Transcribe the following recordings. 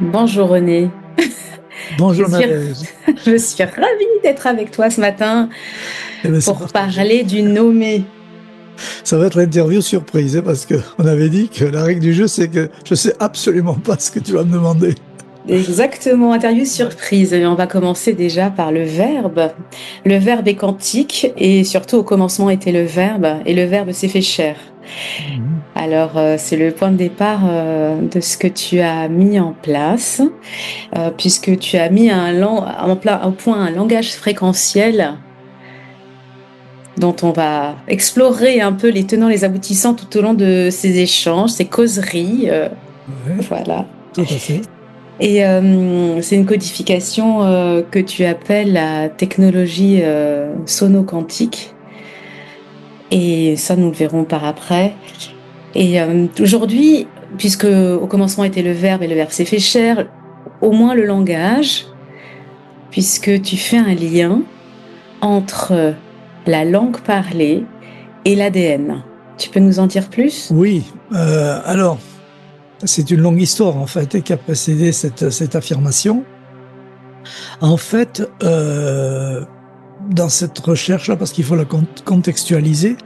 Bonjour René, je Bonjour suis, Nadège. je suis ravie d'être avec toi ce matin Eh bien, c'est pour partagé. parler du nommé. Ça va être l'interview surprise, hein, parce qu'on avait dit que la règle du jeu, c'est que je sais absolument pas ce que tu vas me demander. Exactement, interview Ouais. surprise. Et on va commencer déjà par le verbe. Le verbe est quantique et surtout au commencement était le verbe et le verbe s'est fait chair. Mhm. Alors c'est le point de départ de ce que tu as mis en place, puisque tu as mis au point un langage fréquentiel dont on va explorer un peu les tenants, les aboutissants tout au long de ces échanges, ces causeries. Ouais, Voilà. tout à fait. Et c'est une codification que tu appelles la technologie sono-quantique. Et ça, nous le verrons par après. Et aujourd'hui, puisque au commencement était le verbe et le verbe s'est fait chair, au moins le langage, puisque tu fais un lien entre la langue parlée et l'ADN. Tu peux nous en dire plus? Oui, alors, c'est une longue histoire, en fait, qui a précédé cette affirmation. En fait, dans cette recherche-là, parce qu'il faut la contextualiser,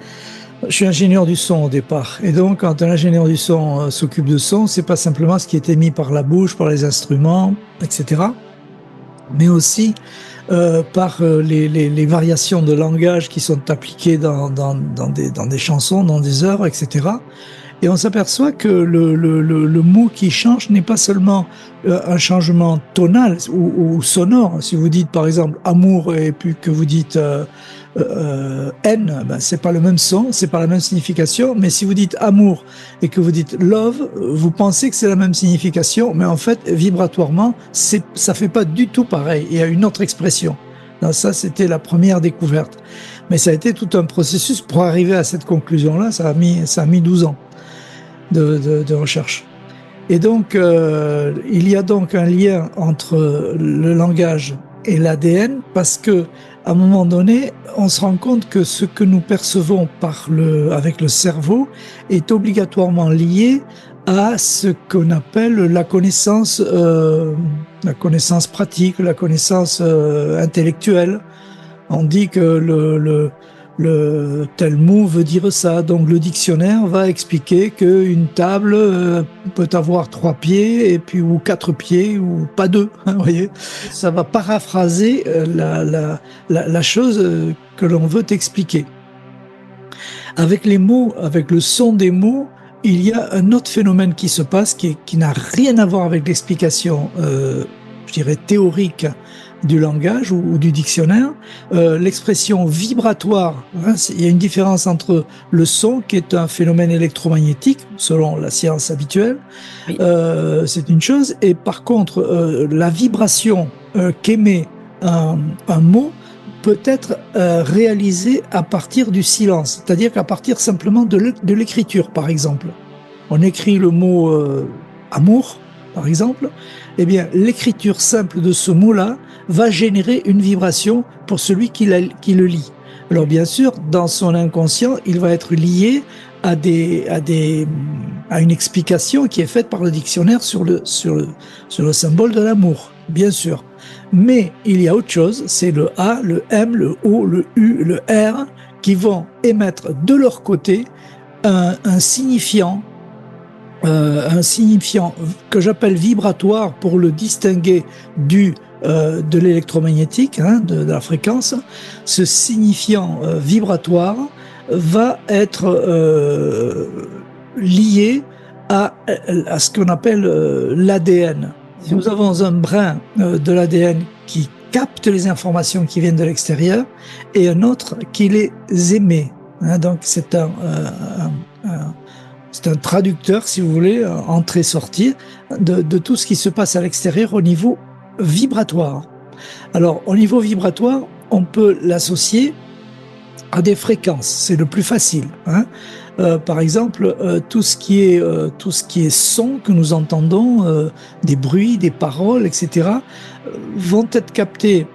je suis ingénieur du son au départ. Et donc, quand un ingénieur du son s'occupe de son, c'est pas simplement ce qui est émis par la bouche, par les instruments, etc., mais aussi par les variations de langage qui sont appliquées dans des chansons, dans des œuvres, etc. Et on s'aperçoit que le mot qui change n'est pas seulement un changement tonal ou sonore. Si vous dites par exemple amour et puis que vous dites haine, ben, c'est pas le même son, c'est pas la même signification. Mais si vous dites amour et que vous dites love, vous pensez que c'est la même signification, mais en fait vibratoirement, ça fait pas du tout pareil. Il y a une autre expression. Donc ça, c'était la première découverte. Mais ça a été tout un processus pour arriver à cette conclusion-là. Ça a mis 12 ans de recherche. Et donc, il y a donc un lien entre le langage et l'ADN parce que, à un moment donné, on se rend compte que ce que nous percevons avec le cerveau est obligatoirement lié à ce qu'on appelle la connaissance pratique, la connaissance intellectuelle. On dit que le tel mot veut dire ça. Donc le dictionnaire va expliquer qu'une table peut avoir 3 pieds et puis ou 4 pieds ou pas deux. Hein, vous voyez, ça va paraphraser la chose que l'on veut expliquer. Avec les mots, avec le son des mots, il y a un autre phénomène qui se passe qui n'a rien à voir avec l'explication, je dirais, théorique du langage ou du dictionnaire. L'expression vibratoire, hein, il y a une différence entre le son, qui est un phénomène électromagnétique, selon la science habituelle, Oui. c'est une chose, et par contre, la vibration qu'émet un mot, peut être réalisé à partir du silence, c'est-à-dire qu'à partir simplement de l'écriture, par exemple. On écrit le mot amour, par exemple, eh bien, l'écriture simple de ce mot-là va générer une vibration pour celui qui le lit. Alors, bien sûr, dans son inconscient, il va être lié à une explication qui est faite par le dictionnaire sur le symbole de l'amour, bien sûr. Mais il y a autre chose, c'est le A, le M, le O, le U, le R, qui vont émettre de leur côté un signifiant, un signifiant que j'appelle vibratoire pour le distinguer de l'électromagnétique, hein, de la fréquence. Ce signifiant vibratoire va être lié à ce qu'on appelle l'ADN. Si nous avons un brin de l'ADN qui capte les informations qui viennent de l'extérieur et un autre qui les émet. Hein, donc c'est un traducteur, si vous voulez, entrée-sortie de tout ce qui se passe à l'extérieur au niveau vibratoire. Alors, au niveau vibratoire, on peut l'associer à des fréquences, c'est le plus facile. Hein. Par exemple, tout ce qui est son que nous entendons, des bruits, des paroles, etc., vont être captés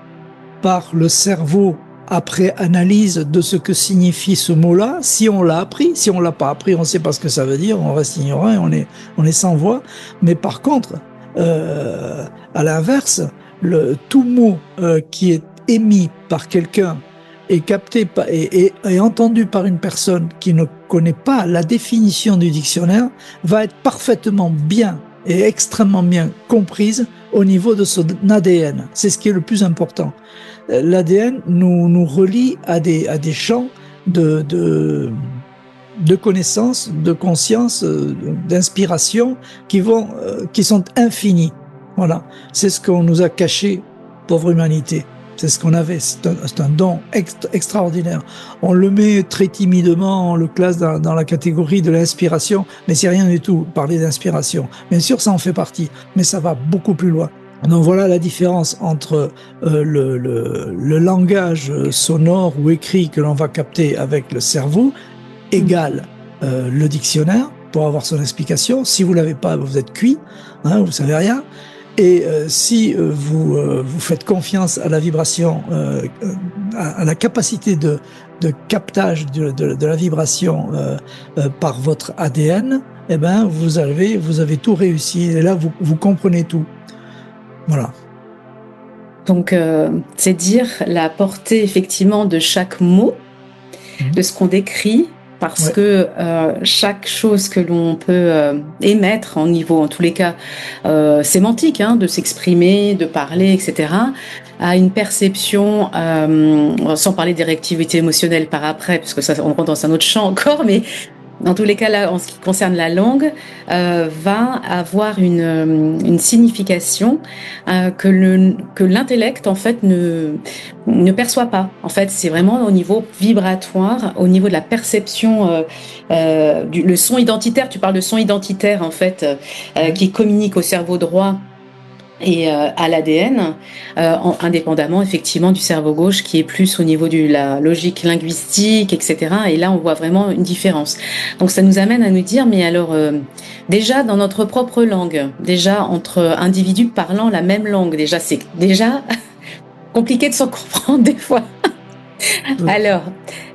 par le cerveau après analyse de ce que signifie ce mot-là, si on l'a appris. Si on l'a pas appris, on ne sait pas ce que ça veut dire, on reste ignorant et on est sans voix. Mais par contre, À l'inverse, tout mot qui est émis par quelqu'un est capté et entendu par une personne qui ne connaît pas la définition du dictionnaire va être parfaitement bien et extrêmement bien comprise au niveau de son ADN. C'est ce qui est le plus important. L'ADN nous relie à des champs de connaissances, de conscience, d'inspiration qui sont infinis. Voilà. C'est ce qu'on nous a caché, pauvre humanité. C'est ce qu'on avait. C'est un don extraordinaire. On le met très timidement, on le classe dans la catégorie de l'inspiration, mais c'est rien du tout, parler d'inspiration. Bien sûr, ça en fait partie, mais ça va beaucoup plus loin. Donc voilà la différence entre le langage sonore ou écrit que l'on va capter avec le cerveau égale le dictionnaire pour avoir son explication. Si vous l'avez pas, vous êtes cuit, hein, vous savez rien. Et si vous faites confiance à la vibration, à la capacité de captage de la vibration par votre ADN, eh ben vous avez tout réussi. Et là, vous comprenez tout. Voilà. Donc, c'est dire la portée effectivement de chaque mot, de ce qu'on décrit, parce que chaque chose que l'on peut émettre en niveau, en tous les cas, sémantique, hein, de s'exprimer, de parler, etc., a une perception, sans parler des réactivités émotionnelles par après, parce que ça, on rentre dans un autre champ encore, mais dans tous les cas, là, en ce qui concerne la langue, va avoir une signification que l'intellect, en fait, ne perçoit pas. En fait, c'est vraiment au niveau vibratoire, au niveau de la perception, le son identitaire. Tu parles de son identitaire, en fait, qui communique au cerveau droit et à l'ADN, indépendamment effectivement du cerveau gauche qui est plus au niveau de la logique linguistique, etc. Et là, on voit vraiment une différence. Donc, ça nous amène à nous dire, mais alors, déjà dans notre propre langue, déjà entre individus parlant la même langue, déjà c'est déjà compliqué de s'en comprendre des fois. Alors,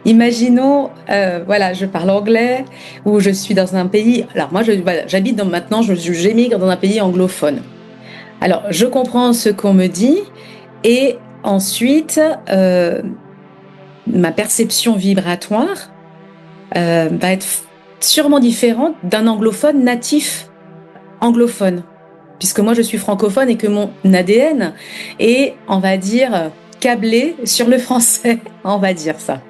imaginons, voilà, je parle anglais ou je suis dans un pays. Alors moi, j'habite maintenant, j'émigre dans un pays anglophone. Alors, je comprends ce qu'on me dit et ensuite, ma perception vibratoire va être sûrement différente d'un anglophone natif anglophone, puisque moi je suis francophone et que mon ADN est, on va dire, câblé sur le français, on va dire ça.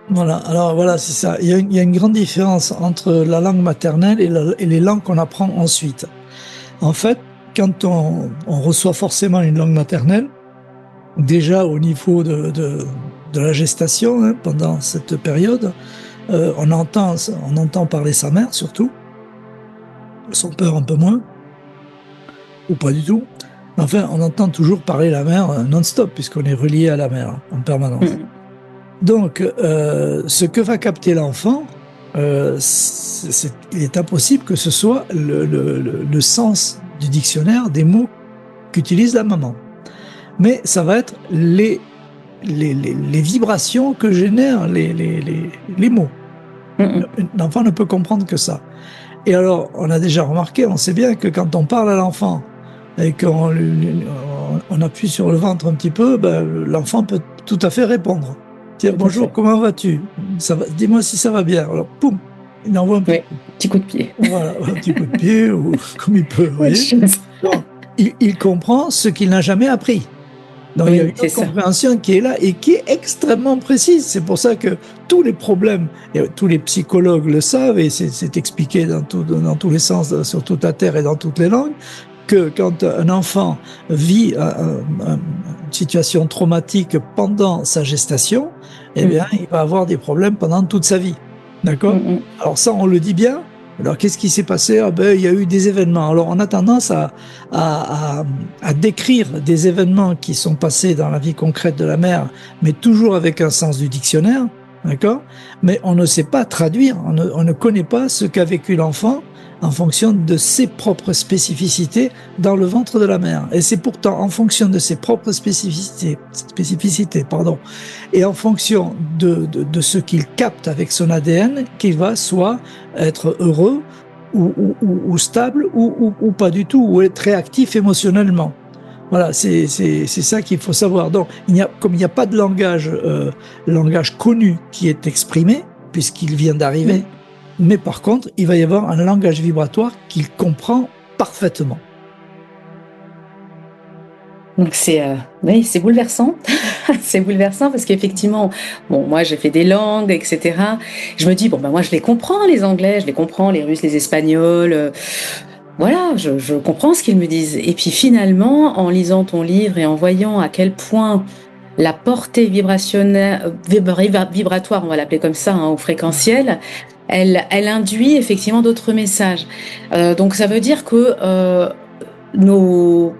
Voilà, alors voilà, c'est ça. Il y a une grande différence entre la langue maternelle et les langues qu'on apprend ensuite. En fait, quand on reçoit forcément une langue maternelle, déjà au niveau de la gestation, hein, pendant cette période, on entend parler sa mère surtout, son père un peu moins, ou pas du tout. Enfin, on entend toujours parler la mère non-stop, puisqu'on est relié à la mère en permanence. Donc, ce que va capter l'enfant, il est impossible que ce soit le sens du dictionnaire des mots qu'utilise la maman. Mais ça va être les vibrations que génèrent les mots. L'enfant ne peut comprendre que ça. Et alors, on a déjà remarqué, on sait bien que quand on parle à l'enfant et qu'on appuie sur le ventre un petit peu, ben, l'enfant peut tout à fait répondre. Tiens, bonjour, comment vas-tu? Dis-moi si ça va bien. Alors, poum, il envoie un petit coup de pied. Voilà, un petit coup de pied, ou comme il peut, vous voyez. Donc, il comprend ce qu'il n'a jamais appris. Donc, il y a une compréhension qui est là et qui est extrêmement précise. C'est pour ça que tous les problèmes, et tous les psychologues le savent, et c'est expliqué dans tous les sens, sur toute la Terre et dans toutes les langues, que quand un enfant vit une situation traumatique pendant sa gestation, eh bien, il va avoir des problèmes pendant toute sa vie. D'accord ? Alors ça, on le dit bien. Alors, qu'est-ce qui s'est passé ? Ah ben, il y a eu des événements. Alors, on a tendance à décrire des événements qui sont passés dans la vie concrète de la mère, mais toujours avec un sens du dictionnaire, d'accord ? Mais on ne sait pas traduire, on ne connaît pas ce qu'a vécu l'enfant en fonction de ses propres spécificités dans le ventre de la mère. Et c'est pourtant en fonction de ses propres spécificités, et en fonction de ce qu'il capte avec son ADN qu'il va soit être heureux ou stable ou pas du tout, ou est très actif émotionnellement. Voilà, c'est ça qu'il faut savoir. Donc, comme il n'y a pas de langage connu qui est exprimé, puisqu'il vient d'arriver, mais par contre, il va y avoir un langage vibratoire qu'il comprend parfaitement. Donc oui, c'est bouleversant. C'est bouleversant parce qu'effectivement, bon, moi j'ai fait des langues, etc. Je me dis, bon, ben moi je les comprends, les Anglais, je les comprends, les Russes, les Espagnols. Voilà, je comprends ce qu'ils me disent. Et puis finalement, en lisant ton livre et en voyant à quel point la portée vibratoire, on va l'appeler comme ça, hein, ou fréquentielle, elle induit effectivement d'autres messages. Donc ça veut dire que nos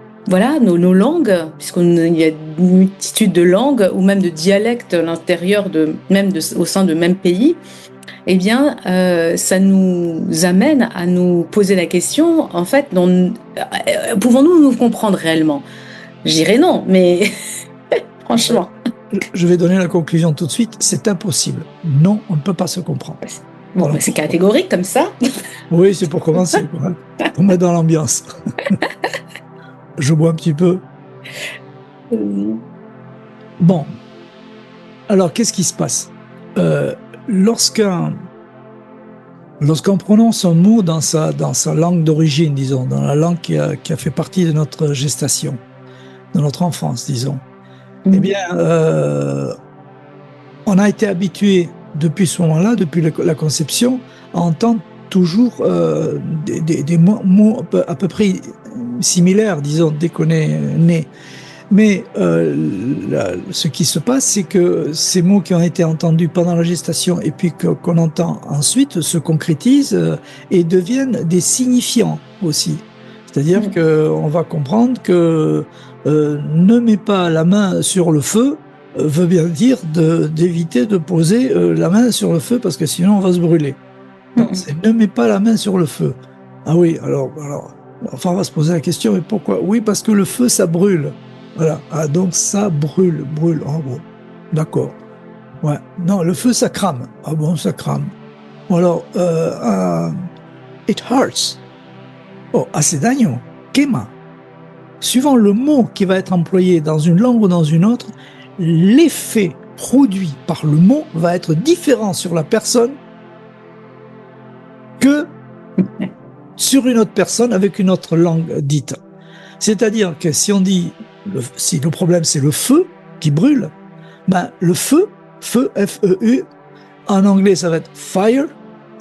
langues, puisqu'il y a une multitude de langues ou même de dialectes à l'intérieur au sein de même pays, eh bien, ça nous amène à nous poser la question, en fait, pouvons-nous nous comprendre réellement? Je dirais non, mais franchement. Je vais donner la conclusion tout de suite, c'est impossible. Non, on ne peut pas se comprendre. Bon, voilà, c'est catégorique comme ça. Oui, c'est pour commencer, quoi. Pour mettre dans l'ambiance. Je bois un petit peu. Bon. Alors, qu'est-ce qui se passe? Lorsqu'on prononce un mot dans sa langue d'origine, disons, dans la langue qui a fait partie de notre gestation, de notre enfance, disons, eh bien, on a été habitué depuis ce moment-là, depuis la conception, à entendre toujours des mots à peu près similaires, disons, dès qu'on est né. Mais ce qui se passe, c'est que ces mots qui ont été entendus pendant la gestation et puis qu'on entend ensuite se concrétisent et deviennent des signifiants aussi. C'est-à-dire qu'on va comprendre que ne mets pas la main sur le feu veut bien dire d'éviter de poser la main sur le feu parce que sinon on va se brûler. Non, c'est ne mets pas la main sur le feu. Ah oui, alors enfin on va se poser la question, mais pourquoi? Oui, parce que le feu ça brûle. Voilà. Ah, donc ça brûle. Ah bon, d'accord. Ouais. Non, le feu ça crame. Ah bon, ça crame. Ou alors, it hurts. Oh, hace daño. Quema. Suivant le mot qui va être employé dans une langue ou dans une autre, l'effet produit par le mot va être différent sur la personne que sur une autre personne avec une autre langue dite. C'est-à-dire que si on dit, si le problème c'est le feu qui brûle, ben le feu, F-E-U, en anglais ça va être fire,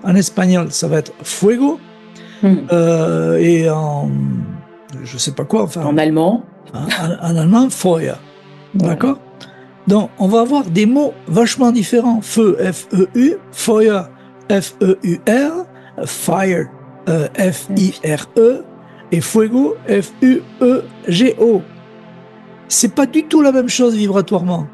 en espagnol ça va être fuego, et en je sais pas quoi, enfin en allemand, en allemand Feuer, d'accord. Donc on va avoir des mots vachement différents. Feu, F-E-U, Feuer, F-E-U-R, fire, F-I-R-E, et fuego, F-U-E-G-O. C'est pas du tout la même chose vibratoirement.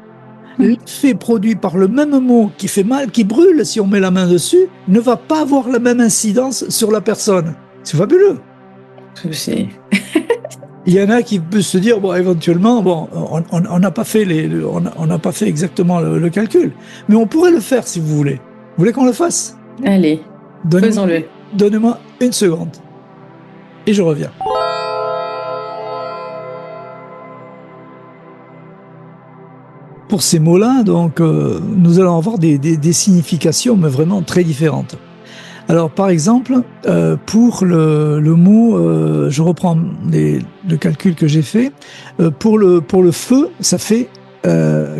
L'effet produit par le même mot qui fait mal, qui brûle si on met la main dessus, ne va pas avoir la même incidence sur la personne. C'est fabuleux. Il y en a qui peuvent se dire, bon, éventuellement, bon, on n'a pas fait on n'a pas fait exactement le calcul, mais on pourrait le faire si vous voulez. Vous voulez qu'on le fasse? Allez, faisons-le. Donnez-moi une seconde. Et je reviens. Pour ces mots-là, donc, nous allons avoir des significations, mais vraiment très différentes. Alors, par exemple, pour le mot, je reprends le calcul que j'ai fait, pour le feu, ça fait,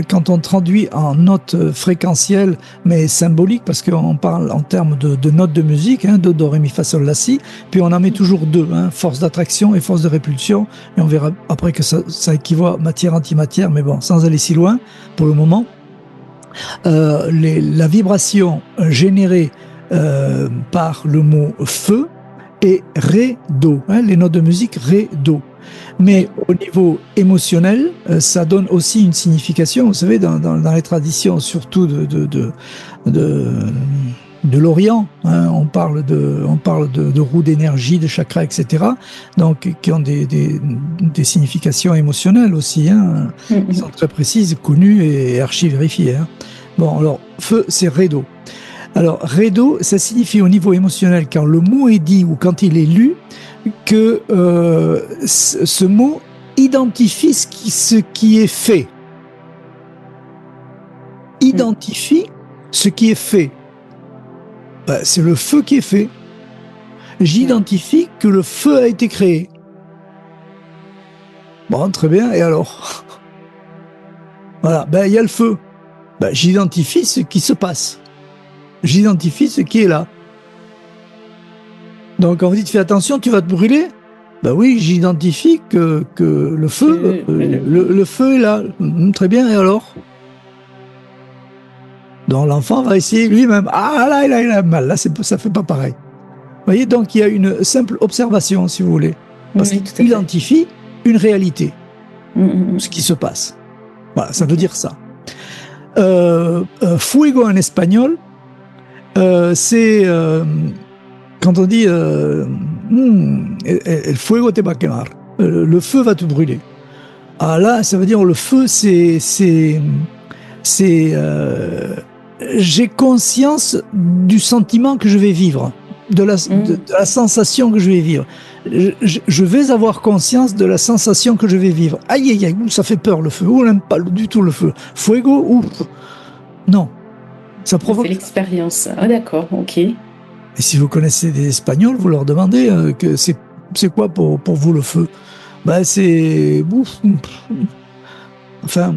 quand on traduit en notes fréquentielles, mais symboliques, parce qu'on parle en termes de notes de musique, hein, do, ré, mi, fa, sol, la, si, puis on en met toujours deux, hein, force d'attraction et force de répulsion, et on verra après que ça équivaut à matière-antimatière, mais bon, sans aller si loin, pour le moment. La vibration générée par le mot feu et ré, do, hein, les notes de musique ré, do. Mais au niveau émotionnel, ça donne aussi une signification. Vous savez, dans les traditions, surtout de l'Orient, hein, on parle de roues d'énergie, de chakras, etc. Donc, qui ont des significations émotionnelles aussi, hein, qui sont très précises, connues et archi-vérifiées. Hein. Bon, alors, feu, c'est ré, do. Alors, redo, ça signifie au niveau émotionnel, quand le mot est dit ou quand il est lu, que ce mot identifie ce qui est fait. Identifie ce qui est fait. Ben, c'est le feu qui est fait. J'identifie que le feu a été créé. Bon, très bien, et alors? Voilà, ben il y a le feu. Ben, j'identifie ce qui se passe. J'identifie ce qui est là. Donc, quand vous dites fais attention, tu vas te brûler. Ben oui, j'identifie que le feu, le feu est là. Très bien, et alors? Donc, l'enfant va essayer lui-même. Ah là, il a mal. Là, ça fait pas pareil. Vous voyez, donc il y a une simple observation, si vous voulez. Parce qu'il identifie une réalité, ce qui se passe. Voilà, ça veut dire ça. Fuego en espagnol, c'est quand on dit el fuego te va a quemar, le feu va te brûler. Ah là, ça veut dire le feu, c'est j'ai conscience du sentiment que je vais vivre, de la sensation que je vais vivre. Je vais avoir conscience de la sensation que je vais vivre. Aïe, aïe, aïe, ça fait peur le feu. On n'aime pas du tout le feu. Fuego, ouf. Non. Ça provoque. C'est l'expérience. Ah, d'accord, ok. Et si vous connaissez des Espagnols, vous leur demandez que c'est quoi pour vous le feu. Ben c'est. Enfin,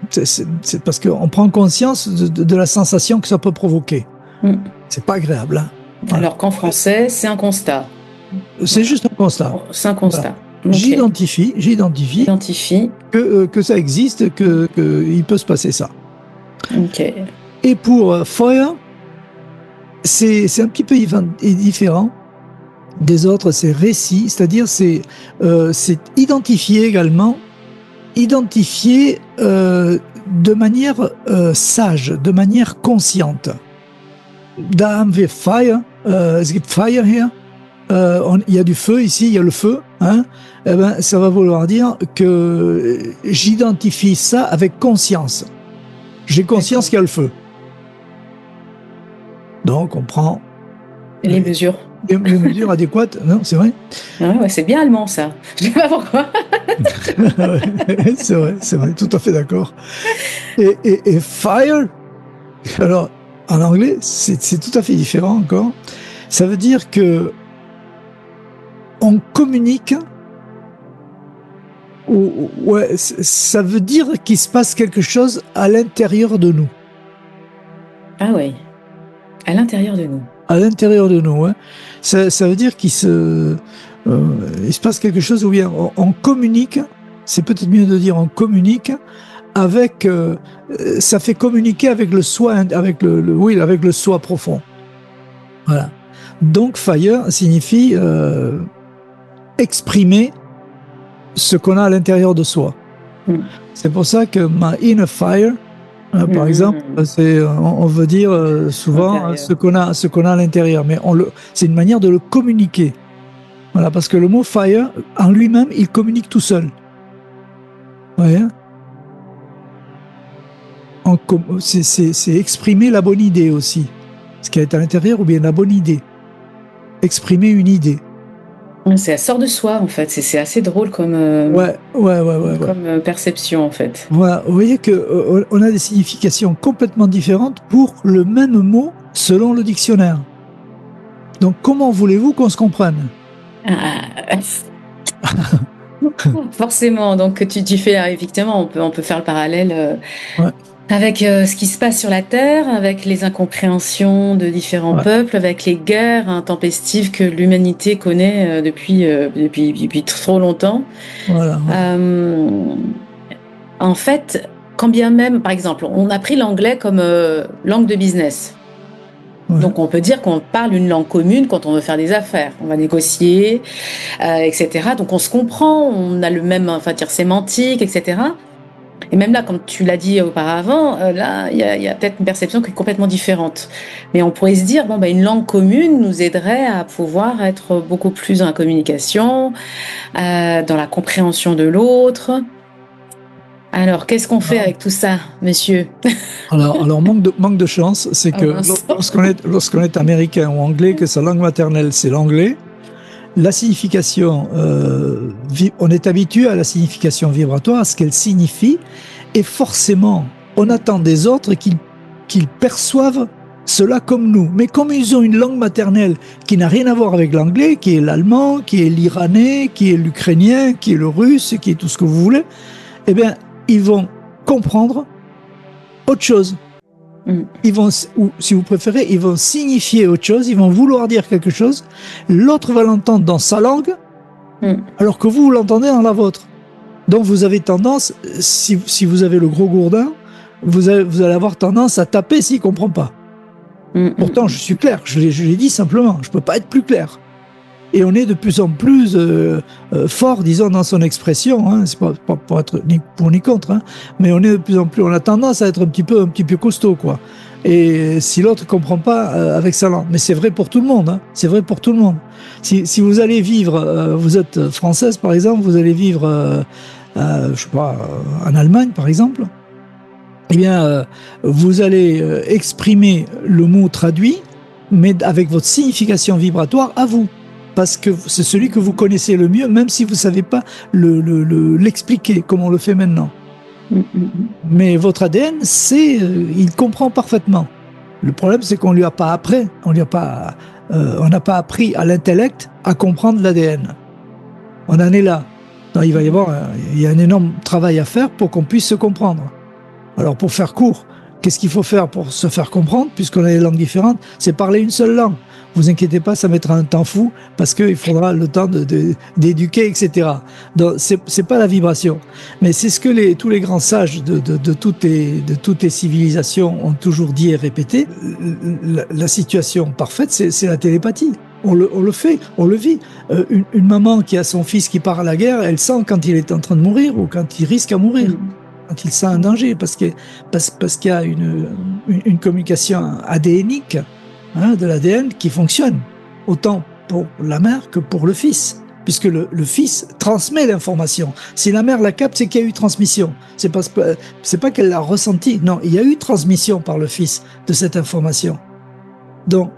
c'est parce qu'on prend conscience de la sensation que ça peut provoquer. C'est pas agréable. Hein. Voilà. Alors qu'en français, c'est un constat. C'est juste un constat. C'est un constat. Voilà. Okay. J'identifie que ça existe, qu'il peut se passer ça. Okay. Et pour fire, c'est un petit peu différent des autres, c'est récit, c'est-à-dire c'est identifier également, de manière sage, de manière consciente. Da haben wir Feuer, es gibt Feuer hier, il y a du feu ici, il y a le feu, hein, eh ben, ça va vouloir dire que j'identifie ça avec conscience. J'ai conscience qu'il y a le feu. Donc on prend les mesures. Les mesures adéquates, non, c'est vrai. Ah ouais, c'est bien allemand ça. Je ne sais pas pourquoi. c'est vrai, tout à fait d'accord. Et fire, alors en anglais, c'est tout à fait différent encore. Ça veut dire que on communique. Ouais, ça veut dire qu'il se passe quelque chose à l'intérieur de nous. Ah oui, à l'intérieur de nous. À l'intérieur de nous, hein. Ça veut dire qu'il se passe quelque chose où bien on communique, c'est peut-être mieux de dire on communique avec, ça fait communiquer avec le soi, avec avec le soi profond. Voilà. Donc fire signifie exprimer ce qu'on a à l'intérieur de soi. C'est pour ça que my inner fire, par exemple, on veut dire souvent ce qu'on a à l'intérieur, mais c'est une manière de le communiquer. Voilà, parce que le mot fire, en lui-même, il communique tout seul. Vous voyez ? C'est exprimer la bonne idée aussi. Ce qui est à l'intérieur, ou bien la bonne idée. Exprimer une idée. Ça sort de soi, en fait. C'est assez drôle comme, comme perception, en fait. Voilà. Vous voyez qu'on a des significations complètement différentes pour le même mot selon le dictionnaire. Donc, comment voulez-vous qu'on se comprenne ? Forcément. Donc, tu fais, effectivement, on peut faire le parallèle avec ce qui se passe sur la Terre, avec les incompréhensions de différents peuples, avec les guerres intempestives que l'humanité connaît depuis trop longtemps. Voilà. En fait, quand bien même, par exemple, on a pris l'anglais comme langue de business. Donc, on peut dire qu'on parle une langue commune quand on veut faire des affaires. On va négocier, etc. Donc, on se comprend, on a le même sémantique, etc. Et même là, comme tu l'as dit auparavant, là, il y a peut-être une perception qui est complètement différente. Mais on pourrait se dire, une langue commune nous aiderait à pouvoir être beaucoup plus dans la communication, dans la compréhension de l'autre. Alors, qu'est-ce qu'on fait Ah. avec tout ça, monsieur? Alors manque de chance, c'est Ah que mince. lorsqu'on est américain ou anglais, que sa langue maternelle c'est l'anglais, la signification, on est habitué à la signification vibratoire, à ce qu'elle signifie, et forcément, on attend des autres qu'ils perçoivent cela comme nous. Mais comme ils ont une langue maternelle qui n'a rien à voir avec l'anglais, qui est l'allemand, qui est l'iranais, qui est l'ukrainien, qui est le russe, qui est tout ce que vous voulez, eh bien, ils vont comprendre autre chose. Ils vont, ou si vous préférez, ils vont signifier autre chose, ils vont vouloir dire quelque chose. L'autre va l'entendre dans sa langue, alors que vous l'entendez dans la vôtre. Donc vous avez tendance, si vous avez le gros gourdin, vous allez avoir tendance à taper s'il ne comprend pas. Pourtant, je suis clair, je l'ai dit simplement, je ne peux pas être plus clair. Et on est de plus en plus fort, disons, dans son expression. Hein. C'est pas pour être ni pour ni contre, hein. Mais on est de plus en plus. On a tendance à être un petit peu costaud, quoi. Et si l'autre comprend pas avec sa langue, mais c'est vrai pour tout le monde. Hein. C'est vrai pour tout le monde. Si vous allez vivre, vous êtes française par exemple, vous allez vivre, je sais pas, en Allemagne par exemple. Eh bien, vous allez exprimer le mot traduit, mais avec votre signification vibratoire à vous. Parce que c'est celui que vous connaissez le mieux, même si vous ne savez pas l'expliquer comme on le fait maintenant. Mais votre ADN, il comprend parfaitement. Le problème, c'est qu'on lui a pas appris, on n'a pas appris à l'intellect à comprendre l'ADN. On en est là. Donc, il y a un énorme travail à faire pour qu'on puisse se comprendre. Alors, pour faire court, qu'est-ce qu'il faut faire pour se faire comprendre, puisqu'on a des langues différentes? C'est parler une seule langue. Vous inquiétez pas, ça mettra un temps fou, parce qu'il faudra le temps d'éduquer, etc. Donc, c'est pas la vibration. Mais c'est ce que tous les grands sages de toutes les civilisations ont toujours dit et répété. La situation parfaite, c'est la télépathie. On le fait, on le vit. Une maman qui a son fils qui part à la guerre, elle sent quand il est en train de mourir ou quand il risque à mourir. Quand il sent un danger, parce qu'il y a une communication ADNique, hein, de l'ADN qui fonctionne, autant pour la mère que pour le fils, puisque le fils transmet l'information. Si la mère la capte, c'est qu'il y a eu transmission. C'est pas qu'elle l'a ressenti, non, il y a eu transmission par le fils de cette information. Donc,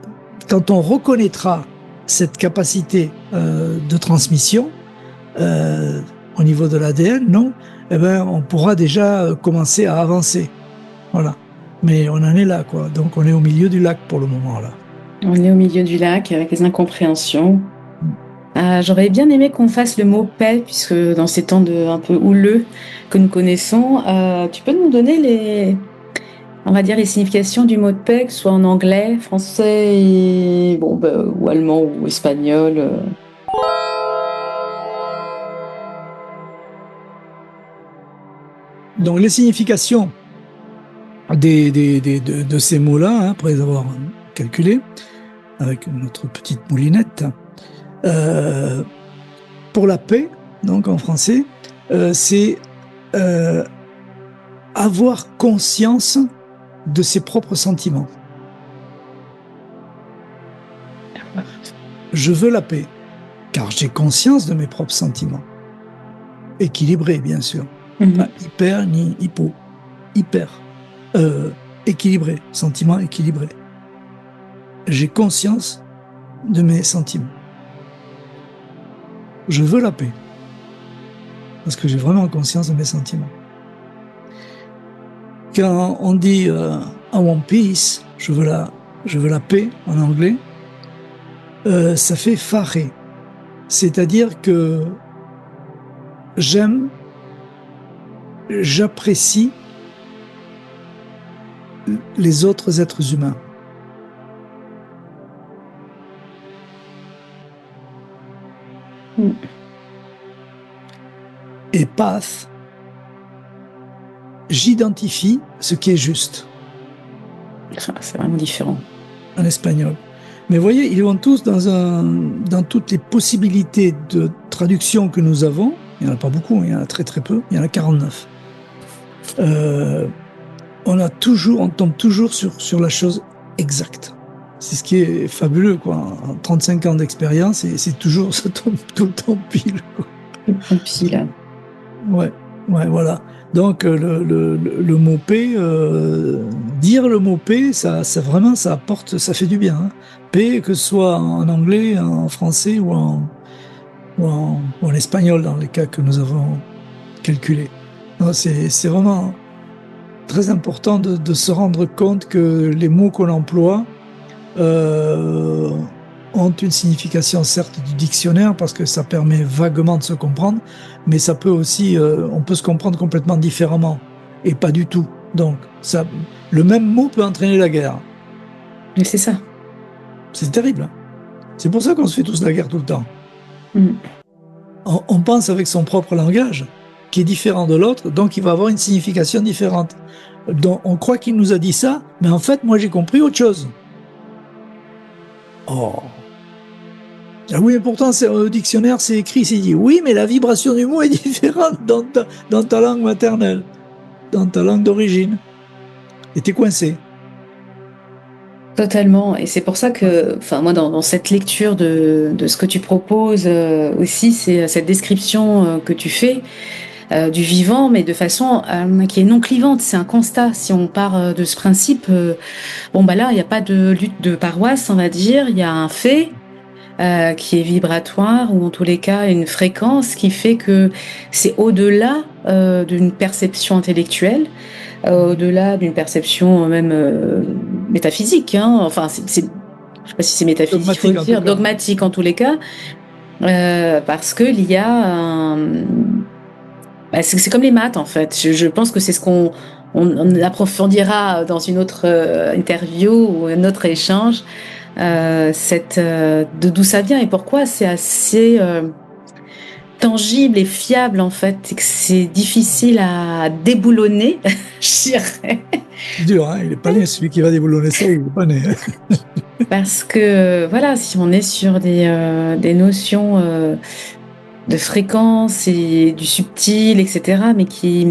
quand on reconnaîtra cette capacité de transmission au niveau de l'ADN, non, eh ben, on pourra déjà commencer à avancer. Voilà. Mais on en est là, quoi. Donc, on est au milieu du lac pour le moment, là. On est au milieu du lac avec les incompréhensions. J'aurais bien aimé qu'on fasse le mot paix, puisque dans ces temps un peu houleux que nous connaissons, tu peux nous donner on va dire les significations du mot de paix, que ce soit en anglais, français, ou allemand ou espagnol. Donc, les significations de ces mots-là, hein, après les avoir calculés, avec notre petite moulinette, pour la paix, donc en français, c'est avoir conscience de ses propres sentiments. Je veux la paix, car j'ai conscience de mes propres sentiments. Équilibrés, bien sûr. Pas hyper ni hypo. Hyper. Équilibré. Sentiment équilibré. J'ai conscience de mes sentiments. Je veux la paix. Parce que j'ai vraiment conscience de mes sentiments. Quand on dit I want peace, je veux la paix en anglais, ça fait faré. C'est-à-dire que j'apprécie les autres êtres humains. Et path, j'identifie ce qui est juste. C'est vraiment différent. En espagnol. Mais vous voyez, ils vont tous dans toutes les possibilités de traduction que nous avons. Il n'y en a pas beaucoup, il y en a très très peu. Il y en a 49. On tombe toujours sur la chose exacte. C'est ce qui est fabuleux, quoi. En 35 ans d'expérience, et ça tombe tout le temps pile, quoi. Pile. Ouais. Ouais, voilà. Donc le mot P, dire le mot P, ça vraiment ça apporte, ça fait du bien. Hein. P, que ce soit en anglais, en français ou en espagnol dans les cas que nous avons calculés. Non, c'est vraiment très important de se rendre compte que les mots qu'on emploie euh, ont une signification certes du dictionnaire parce que ça permet vaguement de se comprendre, mais ça peut aussi, on peut se comprendre complètement différemment et pas du tout. Donc, le même mot peut entraîner la guerre. Mais c'est ça. C'est terrible. Hein. C'est pour ça qu'on se fait tous la guerre tout le temps. Mm. On pense avec son propre langage, qui est différent de l'autre, donc il va avoir une signification différente. Donc, on croit qu'il nous a dit ça, mais en fait, moi j'ai compris autre chose. Oh. Ah oui, mais pourtant, au dictionnaire, c'est écrit, c'est dit. Oui, mais la vibration du mot est différente dans ta langue maternelle, dans ta langue d'origine. Et t'es coincé. Totalement. Et c'est pour ça que, enfin, moi, dans cette lecture de ce que tu proposes aussi, c'est cette description que tu fais du vivant, mais de façon qui est non clivante. C'est un constat. Si on part de ce principe, bon, bah là, il n'y a pas de lutte de paroisse, on va dire. Il y a un fait qui est vibratoire, ou en tous les cas une fréquence qui fait que c'est au-delà d'une perception intellectuelle, au-delà d'une perception même métaphysique. Hein. Enfin, je sais pas si c'est métaphysique, il faut Dogmatique le en tout dire, cas. dogmatique en tous les cas, parce qu'il y a bah, c'est comme les maths en fait. Je pense que c'est ce on approfondira dans une autre interview ou un autre échange. D'où ça vient et pourquoi c'est assez tangible et fiable en fait, et que c'est difficile à déboulonner, je dirais. C'est dur, hein. Il est pas né, celui qui va déboulonner ça, il est pas né. Parce que voilà, si on est sur des notions de fréquence et du subtil, etc., mais qui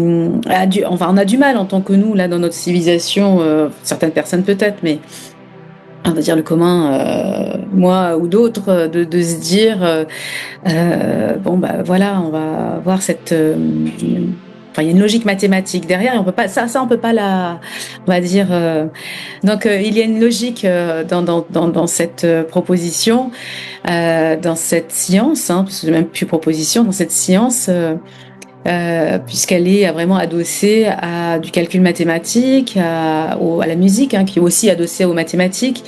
enfin, on a du mal en tant que nous là dans notre civilisation, certaines personnes peut-être, mais on va dire le commun, moi ou d'autres, de se dire bon bah voilà, on va voir cette enfin il y a une logique mathématique derrière et on peut pas ça on peut pas on va dire donc il y a une logique dans cette proposition, dans cette science, hein, parce que même plus proposition, dans cette science, puisqu'elle est vraiment adossée à du calcul mathématique, à la musique, hein, qui est aussi adossée aux mathématiques.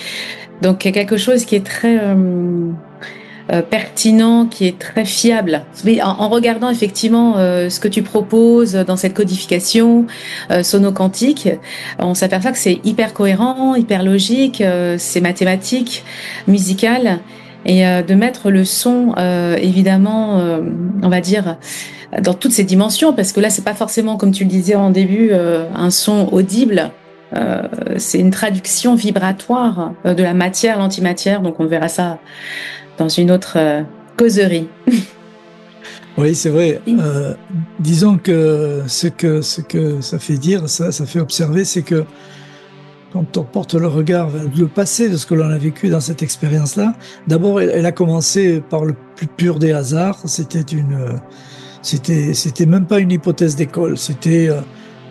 Donc il y a quelque chose qui est très pertinent, qui est très fiable. Mais en regardant effectivement ce que tu proposes dans cette codification sono-quantique, on s'aperçoit que c'est hyper cohérent, hyper logique, c'est mathématique, musical, et de mettre le son, évidemment, on va dire, dans toutes ses dimensions, parce que là, c'est pas forcément, comme tu le disais en début, un son audible. C'est une traduction vibratoire de la matière, l'antimatière, donc on verra ça dans une autre causerie. Oui, c'est vrai. Disons que ce que ça fait dire, ça fait observer, c'est que quand on porte le regard vers le passé de ce que l'on a vécu dans cette expérience-là, d'abord, elle a commencé par le plus pur des hasards. C'était même pas une hypothèse d'école.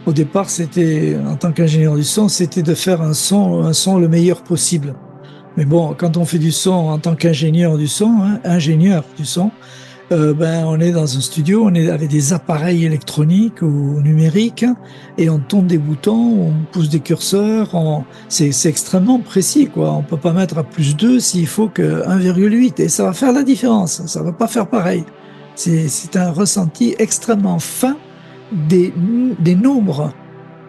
Au départ, c'était, en tant qu'ingénieur du son, c'était de faire un son le meilleur possible. Mais bon, quand on fait du son en tant qu'ingénieur du son, hein, ingénieur du son, ben, on est dans un studio, on est avec des appareils électroniques ou numériques, et on tourne des boutons, on pousse des curseurs, c'est extrêmement précis, quoi. On peut pas mettre à +2 s'il faut que 1,8, et ça va faire la différence, ça va pas faire pareil. C'est un ressenti extrêmement fin des nombres,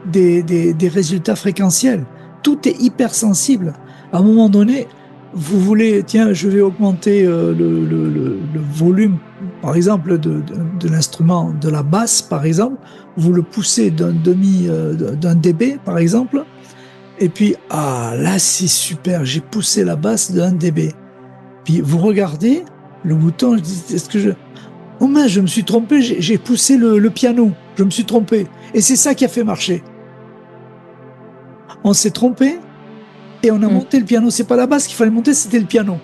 des résultats fréquentiels. Tout est hypersensible. À un moment donné, vous voulez, tiens, je vais augmenter le volume, par exemple, de l'instrument, de la basse, par exemple, vous le poussez d'un dB, par exemple, et puis, ah, là, c'est super, j'ai poussé la basse d'un dB. Puis vous regardez le bouton, je dis, est-ce que je... Oh mince, je me suis trompé, j'ai poussé le piano, je me suis trompé. Et c'est ça qui a fait marcher. On s'est trompé et on a monté le piano. C'est pas la basse qu'il fallait monter, c'était le piano.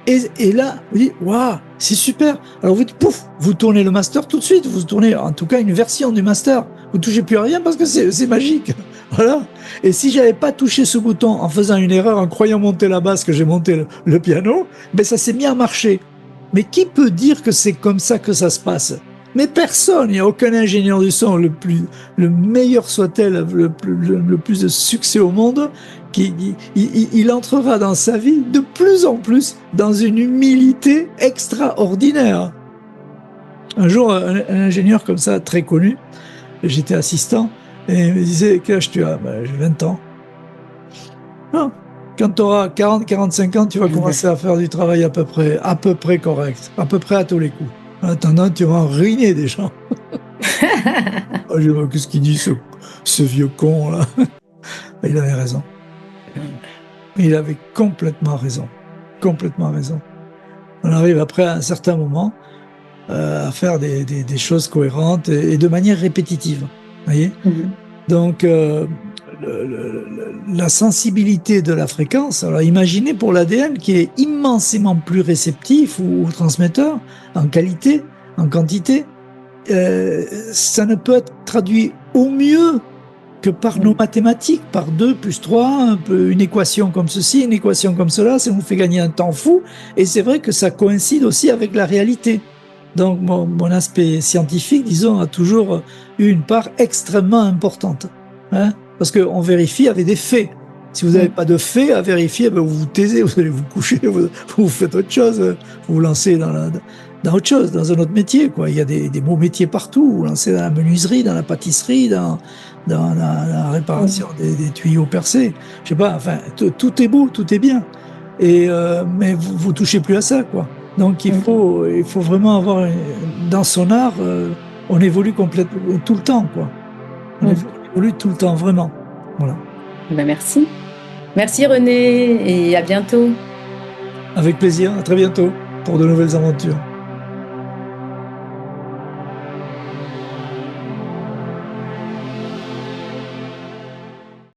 Et là, vous dites, waouh, c'est super. Alors vous dites, pouf, vous tournez le master tout de suite. Vous tournez, en tout cas, une version du master. Vous touchez plus à rien parce que c'est magique. Voilà. Et si j'avais pas touché ce bouton en faisant une erreur, en croyant monter la basse, que j'ai monté le piano, ben ça s'est mis à marcher. Mais qui peut dire que c'est comme ça que ça se passe? Mais personne, il n'y a aucun ingénieur du son, le meilleur soit-elle, le plus de succès au monde, il entrera dans sa vie de plus en plus dans une humilité extraordinaire. Un jour, un ingénieur comme ça, très connu, j'étais assistant, et il me disait, quel âge tu as? Ben, j'ai 20 ans. Ah, quand tu auras 40, 45 ans, tu vas commencer à faire du travail à peu près correct, à peu près à tous les coups. En attendant, tu vas en ruiner des gens. Oh, je vois, qu'est-ce qu'il dit, ce vieux con là? Il avait raison. Il avait complètement raison. Complètement raison. On arrive après, à un certain moment, à faire des choses cohérentes et de manière répétitive. Voyez. Donc, la sensibilité de la fréquence, alors imaginez pour l'ADN qui est immensément plus réceptif ou transmetteur en qualité, en quantité, ça ne peut être traduit au mieux que par nos mathématiques, par 2 plus 3, une équation comme ceci, une équation comme cela, ça nous fait gagner un temps fou, et c'est vrai que ça coïncide aussi avec la réalité. Donc mon aspect scientifique, disons, a toujours eu une part extrêmement importante, hein, parce qu'on vérifie avec des faits. Si vous n'avez pas de faits à vérifier, ben vous vous taisez, vous allez vous coucher, vous faites autre chose, vous vous lancez dans autre chose, dans un autre métier, quoi. Il y a des beaux métiers partout, vous vous lancez dans la menuiserie, dans la pâtisserie, dans la réparation des tuyaux percés. Je sais pas, enfin, tout est beau, tout est bien. Mais vous touchez plus à ça, quoi. Donc il faut vraiment avoir, dans son art, on évolue complètement, tout le temps, quoi. On évolue tout le temps, vraiment. Voilà. Ben merci. Merci René, et à bientôt. Avec plaisir, à très bientôt pour de nouvelles aventures.